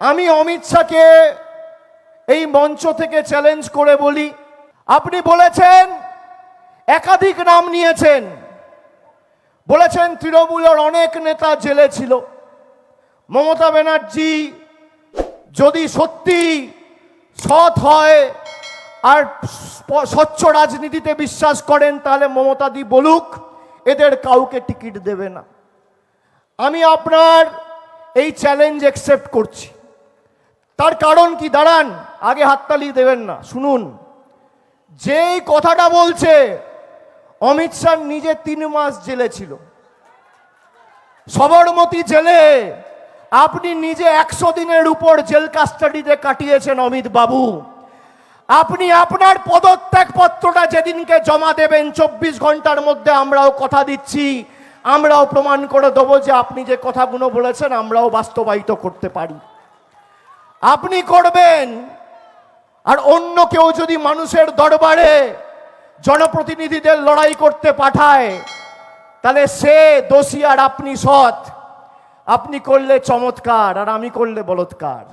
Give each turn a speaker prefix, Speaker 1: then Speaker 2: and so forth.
Speaker 1: আমি অমিত শাহকে এই মঞ্চ থেকে চ্যালেঞ্জ করে বলি, আপনি বলেছেন, একাধিক নাম নিয়েছেন, বলেছেন তৃণমূলের অনেক নেতা জেলে ছিল। মমতা ব্যানার্জি যদি সত্যি সৎ হয় আর স্বচ্ছ রাজনীতিতে বিশ্বাস করেন, তাহলে মমতাদি বলুক এদের কাউকে টিকিট দেবে না। আমি আপনার এই চ্যালেঞ্জ অ্যাকসেপ্ট করছি। তার কারণ কি? দাঁড়ান, আগে হাততালি দেবেন না, শুনুন। যেই কথাটা বলছে, অমিত শাহ নিজে 3 মাস জেলে ছিল, সবরমতী জেলে। আপনি নিজে 100 দিনের উপর জেল কাস্টাডিতে কাটিয়েছেন অমিত বাবু। আপনি আপনার পদত্যাগ পত্রটা যেদিনকে জমা দেবেন, 24 ঘন্টার মধ্যে আমরাও কথা দিচ্ছি, আমরাও প্রমাণ করে দেবো যে আপনি যে কথাগুলো বলেছেন আমরাও বাস্তবায়িত করতে পারি। আপনি করবেন। আর অন্য কেউ যদি মানুষের দরবারে জনপ্রতিনিধিদের লড়াই করতে পাঠায়, তাহলে সে দোষী আর আপনি সৎ। আপনি করলে চমৎকার আর আমি করলে বলৎকার।